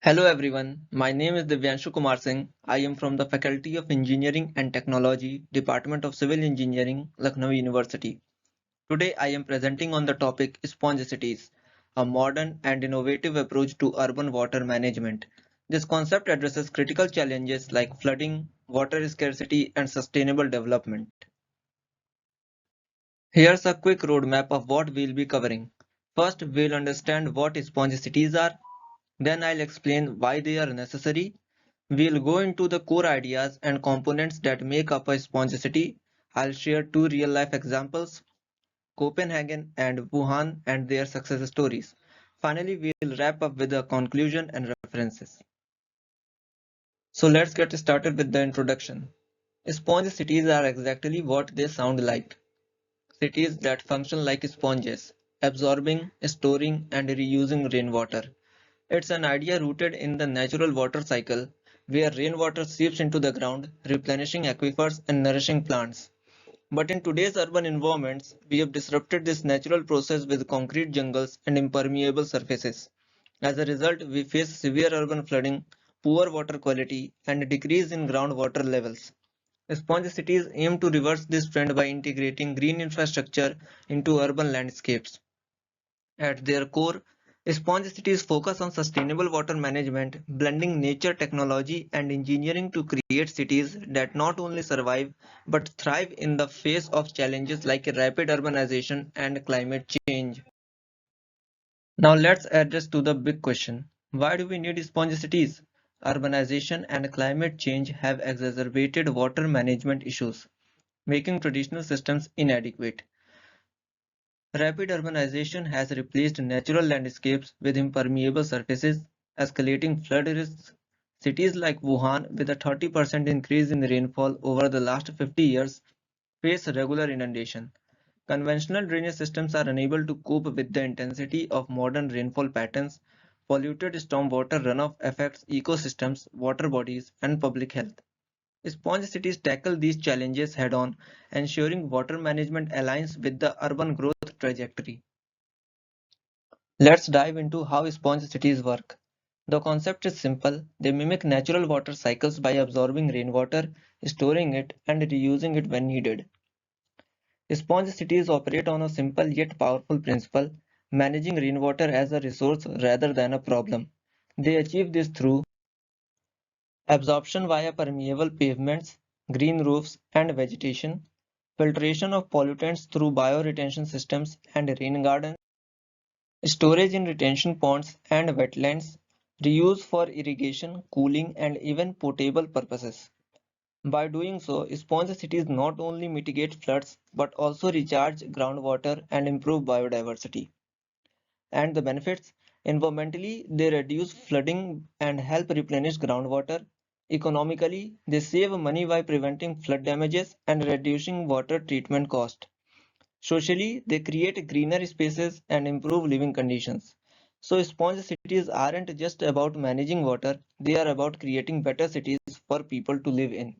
Hello everyone, my name is Divyanshu Kumar Singh. I am from the Faculty of Engineering and Technology, Department of Civil Engineering, Lucknow University. Today I am presenting on the topic Sponge Cities, a modern and innovative approach to urban water management. This concept addresses critical challenges like flooding, water scarcity, and sustainable development. Here's a quick roadmap of what we'll be covering. First, we'll understand what sponge cities are. Then I'll explain why they are necessary. We'll go into the core ideas and components that make up a sponge city. I'll share two real-life examples, Copenhagen and Wuhan and their success stories. Finally, we'll wrap up with a conclusion and references. So let's get started with the introduction. Sponge cities are exactly what they sound like. Cities that function like sponges, absorbing, storing, and reusing rainwater. It's an idea rooted in the natural water cycle, where rainwater seeps into the ground, replenishing aquifers and nourishing plants. But in today's urban environments, we have disrupted this natural process with concrete jungles and impermeable surfaces. As a result, we face severe urban flooding, poor water quality, and a decrease in groundwater levels. Sponge cities aim to reverse this trend by integrating green infrastructure into urban landscapes. At their core, sponge cities focus on sustainable water management, blending nature, technology, and engineering to create cities that not only survive but thrive in the face of challenges like rapid urbanization and climate change. Now let's address to the big question. Why do we need sponge cities? Urbanization and climate change have exacerbated water management issues, making traditional systems inadequate. Rapid urbanization has replaced natural landscapes with impermeable surfaces, escalating flood risks. Cities like Wuhan, with a 30% increase in rainfall over the last 50 years, face regular inundation. Conventional drainage systems are unable to cope with the intensity of modern rainfall patterns. Polluted stormwater runoff affects ecosystems, water bodies, and public health. Sponge cities tackle these challenges head-on, ensuring water management aligns with the urban growth trajectory. Let's dive into how sponge cities work. The concept is simple. They mimic natural water cycles by absorbing rainwater, storing it, and reusing it when needed. Sponge cities operate on a simple yet powerful principle, managing rainwater as a resource rather than a problem. They achieve this through absorption via permeable pavements, green roofs, and vegetation, filtration of pollutants through bioretention systems and rain gardens, storage in retention ponds and wetlands, reuse for irrigation, cooling, and even potable purposes. By doing so, sponge cities not only mitigate floods but also recharge groundwater and improve biodiversity. And the benefits: environmentally, they reduce flooding and help replenish groundwater. Economically, they save money by preventing flood damages and reducing water treatment cost. Socially, they create greener spaces and improve living conditions. So, sponge cities aren't just about managing water, they are about creating better cities for people to live in.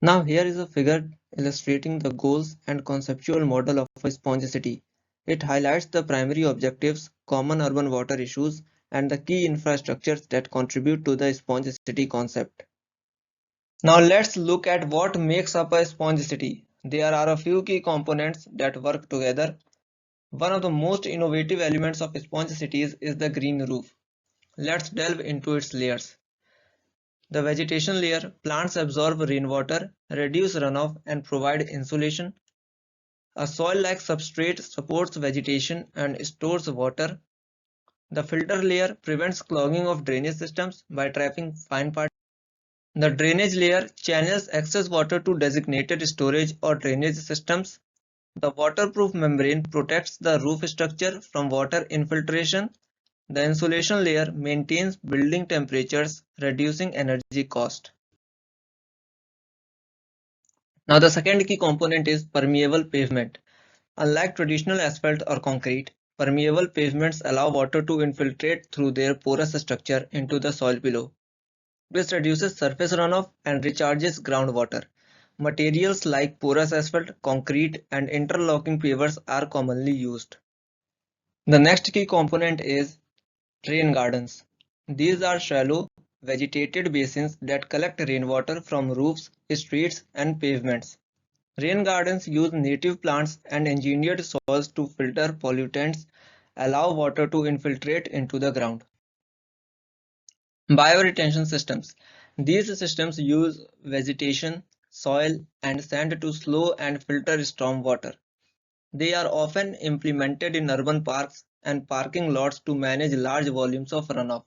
Now, here is a figure illustrating the goals and conceptual model of a sponge city. It highlights the primary objectives, common urban water issues, and the key infrastructures that contribute to the sponge city concept. Now let's look at what makes up a sponge city. There are a few key components that work together. One of the most innovative elements of sponge cities is the green roof. Let's delve into its layers. The vegetation layer: plants absorb rainwater, reduce runoff, and provide insulation. A soil-like substrate supports vegetation and stores water. The filter layer prevents clogging of drainage systems by trapping fine particles. The drainage layer channels excess water to designated storage or drainage systems. The waterproof membrane protects the roof structure from water infiltration. The insulation layer maintains building temperatures, reducing energy cost. Now the second key component is permeable pavement. Unlike traditional asphalt or concrete, permeable pavements allow water to infiltrate through their porous structure into the soil below. This reduces surface runoff and recharges groundwater. Materials like porous asphalt, concrete, and interlocking pavers are commonly used. The next key component is rain gardens. These are shallow, vegetated basins that collect rainwater from roofs, streets, and pavements. Rain gardens use native plants and engineered soils to filter pollutants, allow water to infiltrate into the ground. Bioretention systems. These systems use vegetation, soil, and sand to slow and filter stormwater. They are often implemented in urban parks and parking lots to manage large volumes of runoff.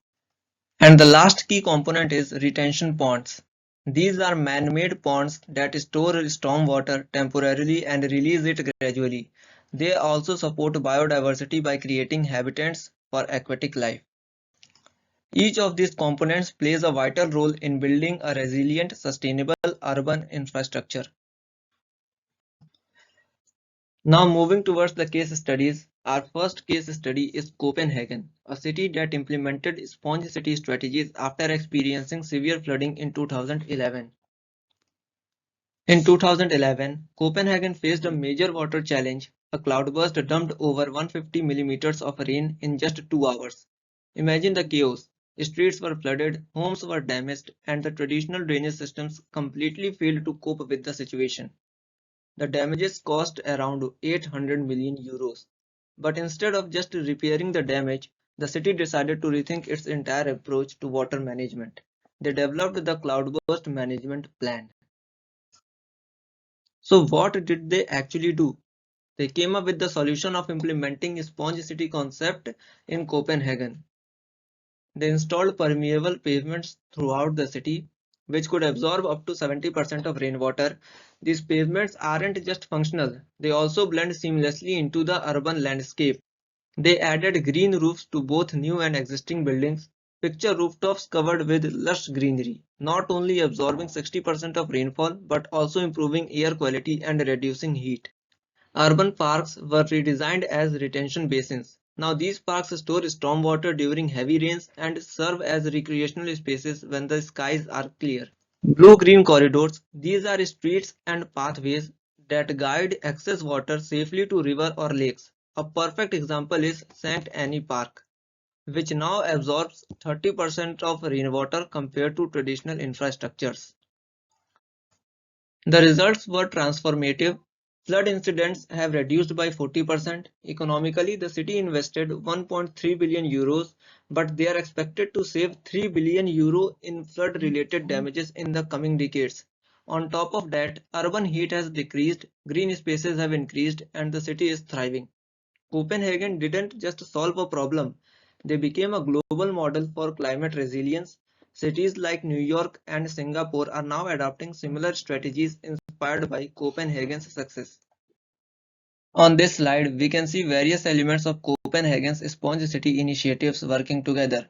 And the last key component is retention ponds. These are man-made ponds that store stormwater temporarily and release it gradually. They also support biodiversity by creating habitats for aquatic life. Each of these components plays a vital role in building a resilient, sustainable urban infrastructure. Now moving towards the case studies, our first case study is Copenhagen, a city that implemented sponge city strategies after experiencing severe flooding in 2011. In 2011, Copenhagen faced a major water challenge. A cloudburst dumped over 150 millimeters of rain in just 2 hours. Imagine the chaos. Streets were flooded, homes were damaged, and the traditional drainage systems completely failed to cope with the situation. The damages cost around 800 million euros. But instead of just repairing the damage, the city decided to rethink its entire approach to water management. They developed the cloudburst management plan. So what did they actually do? They came up with the solution of implementing a sponge city concept in Copenhagen. They installed permeable pavements throughout the city, which could absorb up to 70% of rainwater. These pavements aren't just functional, they also blend seamlessly into the urban landscape. They added green roofs to both new and existing buildings. Picture rooftops covered with lush greenery, not only absorbing 60% of rainfall but also improving air quality and reducing heat. Urban parks were redesigned as retention basins. Now these parks store stormwater during heavy rains and serve as recreational spaces when the skies are clear. Blue-green corridors. These are streets and pathways that guide excess water safely to river or lakes. A perfect example is St. Anne Park, which now absorbs 30% of rainwater compared to traditional infrastructures. The results were transformative. Flood incidents have reduced by 40%. Economically, the city invested 1.3 billion euros, but they are expected to save 3 billion euro in flood-related damages in the coming decades. On top of that, urban heat has decreased, green spaces have increased, and the city is thriving. Copenhagen didn't just solve a problem, they became a global model for climate resilience. Cities like New York and Singapore are now adopting similar strategies inspired by Copenhagen's success. On this slide, we can see various elements of Copenhagen's Sponge City initiatives working together,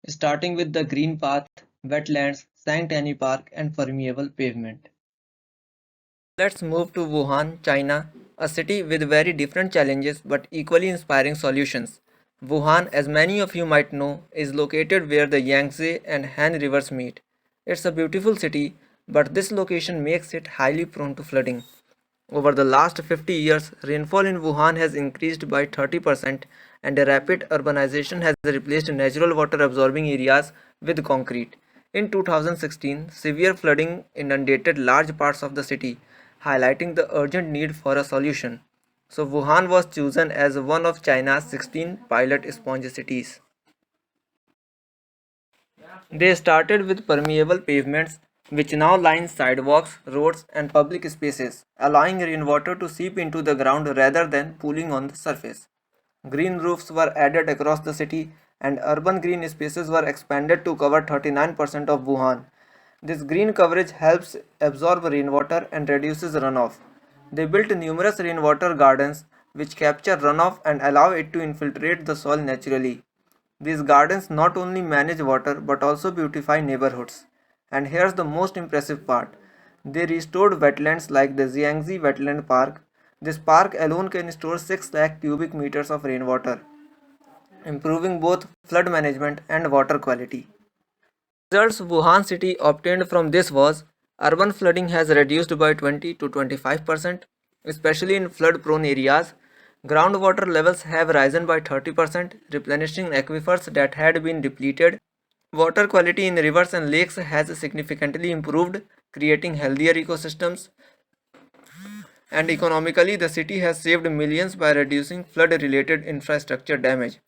starting with the green path, wetlands, St. Anne Park, and permeable pavement. Let's move to Wuhan, China, a city with very different challenges but equally inspiring solutions. Wuhan, as many of you might know, is located where the Yangtze and Han rivers meet. It's a beautiful city, but this location makes it highly prone to flooding. Over the last 50 years, rainfall in Wuhan has increased by 30% and a rapid urbanization has replaced natural water absorbing areas with concrete. In 2016, severe flooding inundated large parts of the city, highlighting the urgent need for a solution. So, Wuhan was chosen as one of China's 16 pilot sponge cities. They started with permeable pavements, which now line sidewalks, roads, and public spaces, allowing rainwater to seep into the ground rather than pooling on the surface. Green roofs were added across the city, and urban green spaces were expanded to cover 39% of Wuhan. This green coverage helps absorb rainwater and reduces runoff. They built numerous rainwater gardens which capture runoff and allow it to infiltrate the soil naturally. These gardens not only manage water but also beautify neighborhoods. And here's the most impressive part. They restored wetlands like the Jiangxi Wetland Park. This park alone can store 6 lakh cubic meters of rainwater, improving both flood management and water quality. Results Wuhan city obtained from this was urban flooding has reduced by 20 to 25%, especially in flood prone areas. Groundwater levels have risen by 30%, replenishing aquifers that had been depleted. Water quality in rivers and lakes has significantly improved, creating healthier ecosystems, and economically, the city has saved millions by reducing flood related infrastructure damage.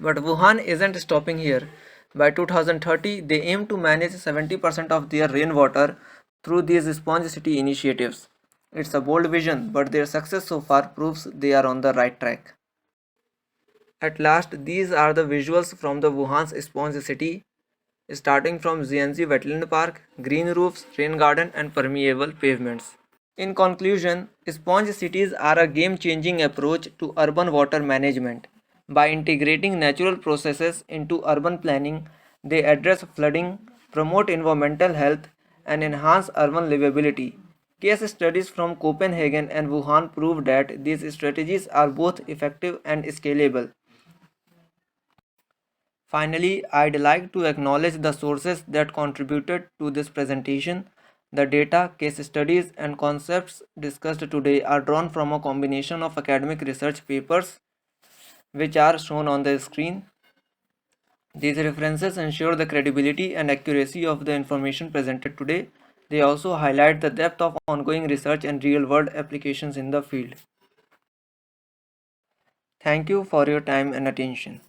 But Wuhan isn't stopping here. By 2030, they aim to manage 70% of their rainwater through these sponge city initiatives. It's a bold vision, but their success so far proves they are on the right track. At last, these are the visuals from the Wuhan's sponge city, starting from Xianxi Wetland Park, green roofs, rain garden, and permeable pavements. In conclusion, sponge cities are a game changing approach to urban water management. By integrating natural processes into urban planning, they address flooding, promote environmental health, and enhance urban livability. Case studies from Copenhagen and Wuhan prove that these strategies are both effective and scalable. Finally, I'd like to acknowledge the sources that contributed to this presentation. The data, case studies, and concepts discussed today are drawn from a combination of academic research papers, which are shown on the screen. These references ensure the credibility and accuracy of the information presented today. They also highlight the depth of ongoing research and real world applications in the field. Thank you for your time and attention.